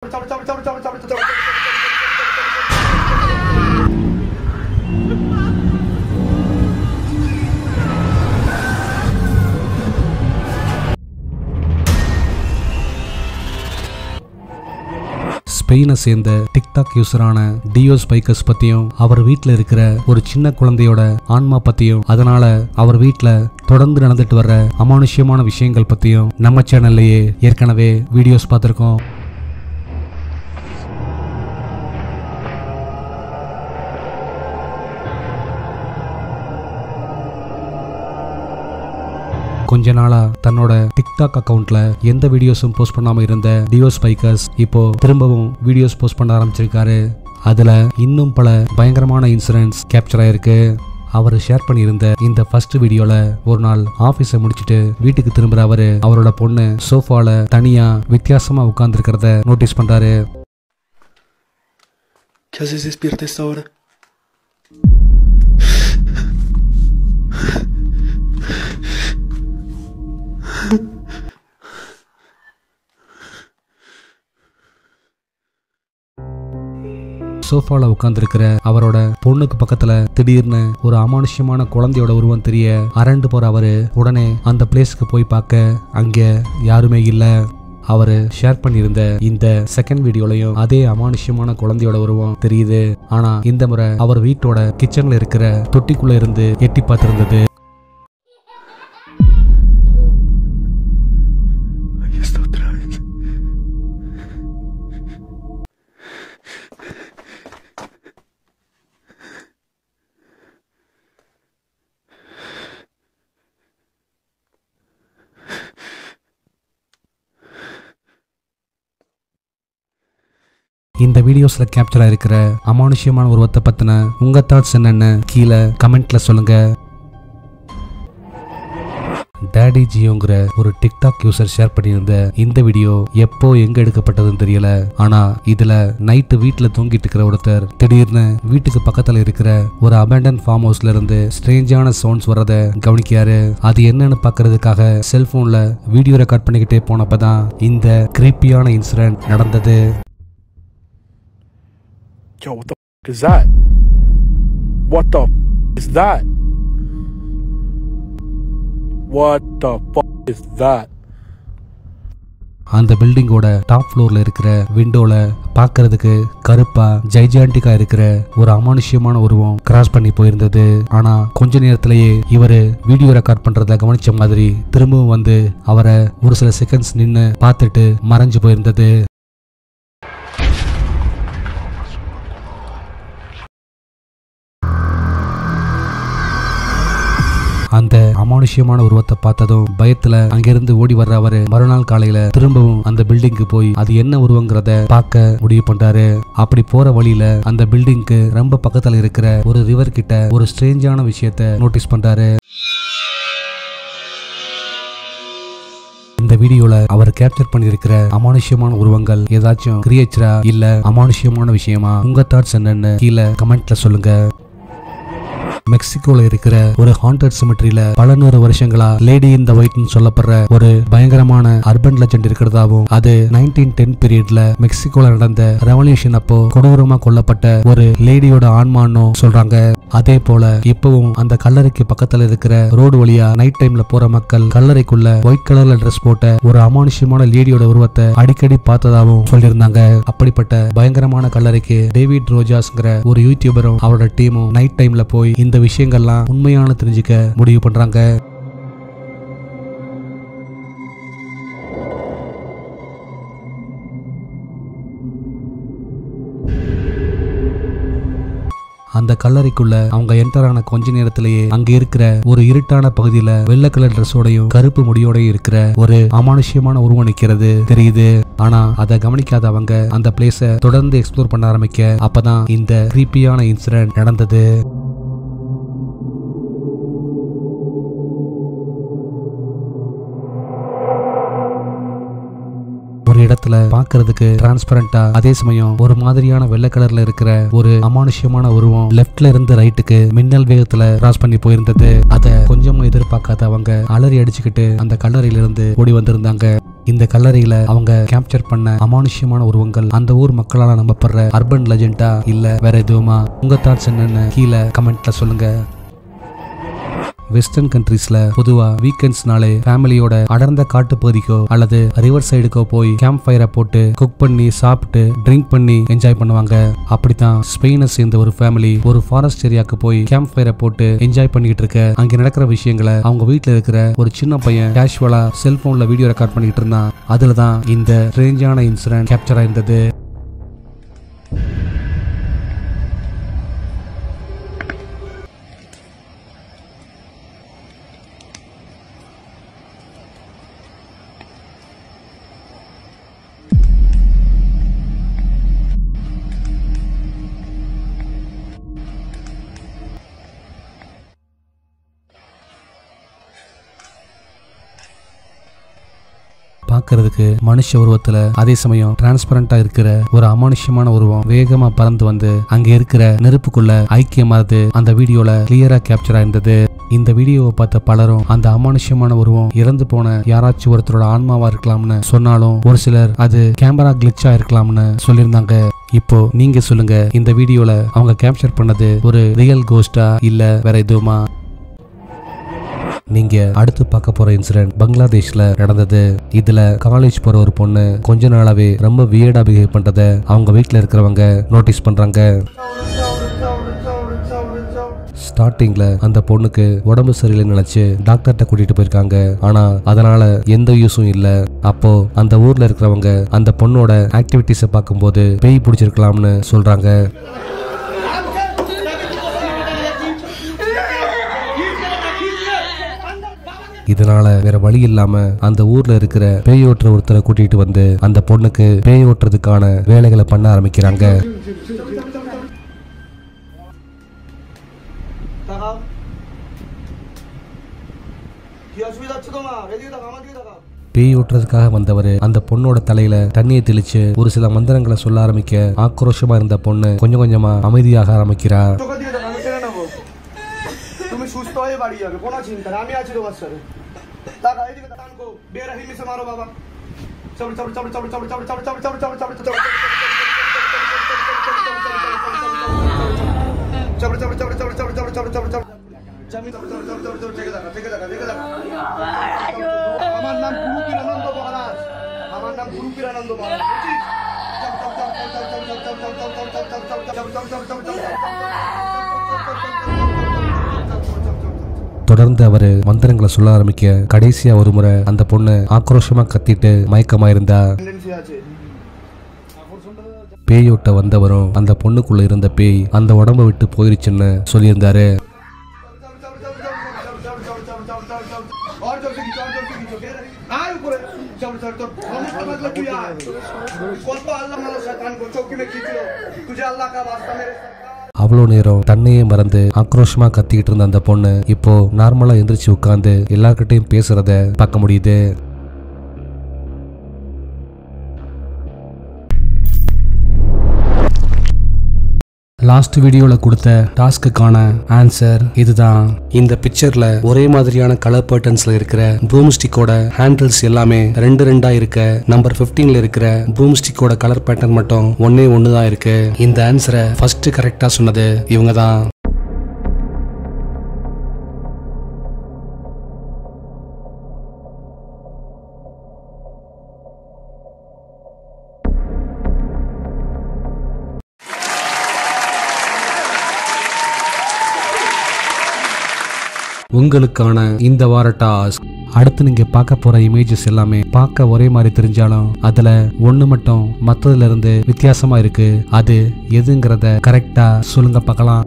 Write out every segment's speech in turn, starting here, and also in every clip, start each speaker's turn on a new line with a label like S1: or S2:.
S1: ஸ்பெயினை சேர்ந்த TikTok யூசரான deo ஸ்பைக்கஸ் பத்தியும் அவர் வீட்டில் இருக்கிற ஒரு சின்ன குழந்தையோட ஆன்மா பத்தியும் அதனால அவர் வீட்டில் தொடர்ந்து நடந்துட்டு வர்ற அமானுஷ்யமான விஷயங்கள் பத்தியும் நம்ம சேனல்லையே ஏற்கனவே வீடியோஸ் பார்த்துருக்கோம். கொஞ்ச நாளா தன்னோட டிக்டாக் அக்கவுண்ட்ல எந்த வீடியோஸும் போஸ்ட் பண்ணாம இருந்த டியோ ஸ்பைக்கஸ் இப்போ திரும்பவும் வீடியோஸ் போஸ்ட் பண்ண ஆரம்பிச்சிருக்காரு. அதுல இன்னும் பல பயங்கரமான இன்சிடென்ட்ஸ் கேப்சர் ஆயிருக்கு. அவர் ஷேர் பண்ணியிருந்த இந்த ஃபர்ஸ்ட் வீடியோல ஒரு நாள் ஆபீஸை முடிச்சுட்டு வீட்டுக்கு திரும்புற அவரு அவரோட பொண்ணு சோஃபால தனியா வித்தியாசமா உட்கார்ந்து இருக்கிறத நோட்டீஸ் பண்றாரு. சோஃபால உட்கார்ந்துருக்கிற அவரோட பொண்ணுக்கு பக்கத்துல திடீர்னு ஒரு அமானுஷ்யமான குழந்தையோட உருவம் தெரிய அரண்டு போற அவரு உடனே அந்த பிளேஸ்க்கு போய் பார்க்க அங்க யாருமே இல்ல. அவரு ஷேர் பண்ணியிருந்த இந்த செகண்ட் வீடியோலயும் அதே அமானுஷ்யமான குழந்தையோட உருவம் தெரியுது. ஆனா இந்த முறை அவர் வீட்டோட கிச்சன்ல இருக்கிற தொட்டிக்குள்ள இருந்து எட்டி பார்த்திருந்தது. இந்த வீடியோஸ்ல கேப்சர் ஆயிருக்கிற அமானுஷ்யமான உருவத்தை பத்தின உங்க தாட்ஸ் என்னன்னு கீழே கமெண்ட்ல சொல்லுங்க. டாடி ஜியோங்கிற ஒரு டிக்டாக் யூசர் ஷேர் பண்ணியிருந்த இந்த வீடியோ எப்போ எங்க எடுக்கப்பட்டதுன்னு தெரியல. ஆனா இதுல நைட்டு வீட்டுல தூங்கிட்டு இருக்கிற ஒருத்தர் திடீர்னு வீட்டுக்கு பக்கத்துல இருக்கிற ஒரு அபேண்டன் ஃபார்ம் ஹவுஸ்ல இருந்து ஸ்ட்ரேஞ்சான சவுண்ட்ஸ் வர்றத கவனிக்காரு. அது என்னன்னு பாக்குறதுக்காக செல்போன்ல வீடியோ ரெக்கார்ட் பண்ணிக்கிட்டே போனப்பதான் இந்த கிரீப்பியான இன்சிடென்ட் நடந்தது.
S2: Yo, what the f*** is that? What the f*** is that? What the f*** is that?
S1: அந்த பில்டிங்கோட டாப் ஃப்ளோர்ல இருக்கிற விண்டோல பாக்குறதுக்கு கருப்பா ஜைஜாண்டிக்கா இருக்கிற ஒரு அமானுஷ்யமான உருவம் கிராஸ் பண்ணி போயிருந்தது. ஆனா கொஞ்ச நேரத்திலேயே இவரு வீடியோ ரெக்கார்ட் பண்றத கவனிச்ச மாதிரி திரும்பவும் வந்து அவரை ஒரு சில செகண்ட்ஸ் நின்னு பார்த்துட்டு மறைஞ்சு போயிருந்தது. அந்த அமானுஷ்யமான உருவத்தை பார்த்ததும் பயத்துல அங்கிருந்து ஓடி வர்ற அவரு மறுநாள் காலையில திரும்பவும் அந்த பில்டிங்க்கு போய் அது என்ன உருவங்கிறத பார்க்க முடிவு பண்றாரு. அப்படி போற வழியில அந்த பில்டிங்க்கு ரொம்ப பக்கத்துல இருக்கிற ஒரு ரிவர் கிட்ட ஒரு ஸ்ட்ரேஞ்சான விஷயத்தை நோட்டீஸ் பண்றாரு. இந்த வீடியோல அவர் கேப்சர் பண்ணியிருக்கிற அமானுஷ்யமான உருவங்கள் ஏதாச்சும் கிரியேச்சரா இல்ல அமானுஷ்யமான விஷயமா? உங்க தாட்ஸ் என்னன்னு கீழே கமெண்ட்ல சொல்லுங்க. மெக்சிகோல இருக்கிற ஒரு ஹாண்டட் சிமெட்ரியில பல நூறு வருஷங்களா லேடி இன் த ஒயிட்னு சொல்லப்படுற ஒரு பயங்கரமான அர்பன் லெஜெண்ட் இருக்கிறதாவும் அது 1910 பீரியட்ல மெக்சிகோல நடந்த ரெவல்யூஷன் அப்போ கொடூரமா கொல்லப்பட்ட ஒரு லேடியோட ஆன்மான்னு சொல்றாங்க. அதே போல இப்பவும் அந்த கல்லறைக்கு பக்கத்துல இருக்கிற ரோடு வழியா நைட் டைம்ல போற மக்கள் கல்லறைக்குள்ள ஒயிட் கலர்ல ட்ரெஸ் போட்ட ஒரு அமானுஷ்யமான லேடியோட உருவத்தை அடிக்கடி பார்த்ததாவும் சொல்லியிருந்தாங்க. அப்படிப்பட்ட பயங்கரமான கல்லறைக்கு டேவிட் ரோஜாஸ்ங்கிற ஒரு யூடியூபரும் அவரோட டீமும் நைட் டைம்ல போய் இந்த விஷயங்கள்லாம் உண்மையான தெரிஞ்சுக்க முடிவு பண்றாங்க. அந்த கல்லறைக்குள்ள அவங்க என்டர் ஆன கொஞ்ச நேரத்திலேயே அங்க இருக்கிற ஒரு இருட்டான பகுதியில வெள்ளை கலர் ட்ரெஸ்ஸோடையும் கருப்பு முடியோடையும் இருக்கிற ஒரு அமானுஷ்யமான உருவம் நிக்கிறது தெரியுது. ஆனா அதை கவனிக்காத அவங்க அந்த பிளேஸை தொடர்ந்து எக்ஸ்ப்ளோர் பண்ண ஆரம்பிக்க அப்பதான் இந்த கிரீப்பியான இன்சிடென்ட் நடந்தது. ஒரு இடத்துல பாக்குறதுக்கு டிரான்ஸ்பரண்டா அதே சமயம் ஒரு மாதிரியான வெள்ளை கலர்ல இருக்கிற ஒரு அமானுஷ்யமான உருவம் லெப்ட்ல இருந்து ரைட்டுக்கு மின்னல் வேகத்துல கிராஸ் பண்ணி போயிருந்தது. அத கொஞ்சமும் எதிர்பார்க்காத அவங்க அலறி அடிச்சுக்கிட்டு அந்த கல்லறையில இருந்து ஓடி வந்திருந்தாங்க. இந்த கல்லறையில அவங்க கேப்சர் பண்ண அமானுஷ்யமான உருவங்கள் அந்த ஊர் மக்களால நம்பப்படுற அர்பன் லெஜெண்டா இல்ல வேற எதுவுமா? உங்க தாட்ஸ் என்னன்னு கீழே கமெண்ட்ல சொல்லுங்க. வெஸ்டர்ன் கண்ட்ரீஸ்ல பொதுவா வீக்கெண்ட்ஸ்னாலே ஃபேமிலியோட அடர்ந்த காட்டு பகுதிக்கோ அல்லது ரிவர் சைடுக்கோ போய் கேம்ப் ஃபயரை போட்டு குக் பண்ணி சாப்பிட்டு ட்ரிங்க் பண்ணி என்ஜாய் பண்ணுவாங்க. அப்படித்தான் ஸ்பெயினை சேர்ந்த ஒரு ஃபேமிலி ஒரு ஃபாரஸ்ட் ஏரியாவுக்கு போய் கேம்ப் ஃபயரை போட்டு என்ஜாய் பண்ணிட்டு இருக்க அங்க நடக்கிற விஷயங்களை அவங்க வீட்டுல இருக்கிற ஒரு சின்ன பையன் கேஷுவலா செல்போன்ல வீடியோ ரெக்கார்ட் பண்ணிட்டு இருந்தான். அதுலதான் இந்த ஸ்ட்ரேஞ்சான இன்சிடென்ட் கேப்சர் ஆயிருந்தது. பார்க்கிறதுக்கு மனுஷ உருவத்துல அதே சமயம் டிரான்ஸ்பரண்டா இருக்கிற ஒரு அமானுஷ்யமான உருவம் வேகமா பறந்து வந்து அங்க இருக்கிற நெருப்புக்குள்ள ஐக்கியமானது அந்த வீடியோல கிளியரா கேப்சர் ஆயிருந்தது. இந்த வீடியோவை பார்த்த பலரும் அந்த அமானுஷ்யமான உருவம் இறந்து போன யாராச்சும் ஒருத்தரோட ஆன்மாவா இருக்கலாம்னு சொன்னாலும் ஒரு சிலர் அது கேமரா கிளிச்சா இருக்கலாம்னு சொல்லியிருந்தாங்க. இப்போ நீங்க சொல்லுங்க, இந்த வீடியோல அவங்க கேப்சர் பண்ணது ஒரு ரியல் கோஸ்டா இல்ல வேற எதுவுமா? நீங்க அடுத்து பார்க்க போற இன்சிடென்ட் பங்களாதேஷ்ல நடந்தது. இதுல காலேஜ் போற ஒரு பொண்ணு கொஞ்ச நாளாவே ரொம்ப வியர்டா பிஹேவ் பண்றத அவங்க வீட்டுல இருக்கிறவங்க நோட்டீஸ் பண்றாங்க. ஸ்டார்டிங்ல அந்த பொண்ணுக்கு உடம்பு சரியில்லைன்னு நினைச்சு டாக்டர்கிட்ட கூட்டிட்டு போயிருக்காங்க. ஆனா அதனால எந்த யூஸும் இல்ல. அப்போ அந்த ஊர்ல இருக்கிறவங்க அந்த பொண்ணோட ஆக்டிவிட்டிஸை பார்க்கும்போது பேய் பிடிச்சிருக்கலாம்னு சொல்றாங்க. இதனால வேற வழி இல்லாம அந்த ஊர்ல இருக்கிற பேய் ஓட்டுற ஒருத்தரை கூட்டிட்டு வந்து அந்த பொண்ணுக்கு பேய் ஓட்டுறதுக்கான வேலைகளை பண்ண ஆரம்பிக்கிறாங்க. பேய் ஓட்டுறதுக்காக வந்தவர் அந்த பொண்ணோட தலையில தண்ணியை தெளிச்சு ஒரு சில மந்திரங்களை சொல்ல ஆரம்பிக்க ஆக்ரோஷமா இருந்த பொண்ணு கொஞ்சம் கொஞ்சமா அமைதியாக ஆரம்பிக்கிறா. தொடர்ந்து அவரு மந்திரங்களை சொல்ல ஆரம்பிக்க கடைசியா ஒரு முறை அந்த பொண்ணு ஆக்ரோஷமா கத்திட்டு மயக்கமா இருந்தா. பேயோட்ட வந்தவரும் அந்த பொண்ணுக்குள்ள இருந்த பேய் அந்த உடம்ப விட்டு போயிருச்சுன்னு சொல்லியிருந்தாரு. அவ்வளோ நேரம் தன்னையே மறந்து ஆக்ரோஷமா கத்திக்கிட்டு இருந்த அந்த பொண்ணு இப்போ நார்மலா எந்திரிச்சு உட்கார்ந்து எல்லார்கிட்டையும் பேசுறத பார்க்க முடியுது. லாஸ்ட் வீடியோல கொடுத்த டாஸ்க்குக்கான ஆன்சர் இதுதான். இந்த பிக்சர்ல ஒரே மாதிரியான கலர் பேட்டர்ன்ஸ்ல இருக்கிற ப்ரூம் ஸ்டிக்கோட ஹேண்டில்ஸ் எல்லாமே 2 இருக்க நம்பர் 15ல இருக்கிற ப்ரூம் ஸ்டிக்கோட கலர் பேட்டர்ன் மட்டும் ஒன்னே தான் இருக்கு. இந்த ஆன்சரை ஃபர்ஸ்ட் கரெக்டா சொன்னது இவங்க தான். உங்களுக்கான இந்த வார டாஸ்க். அடுத்து நீங்க பார்க்க போற இமேஜஸ் எல்லாமே பார்க்க ஒரே மாதிரி தெரிஞ்சாலும் அதுல ஒண்ணு மட்டும் மத்ததுல இருந்து வித்தியாசமா இருக்கு. அது எதுங்கிறத கரெக்டா சொல்லுங்க பார்க்கலாம்.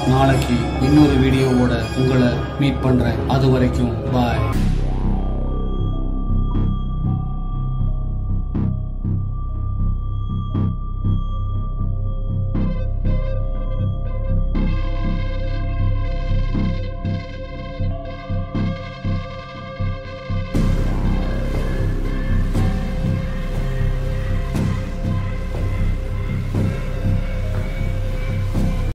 S1: நாளைக்கு இன்னொரு வீடியோவோட உங்களை மீட் பண்றேன். அது வரைக்கும் பாய்.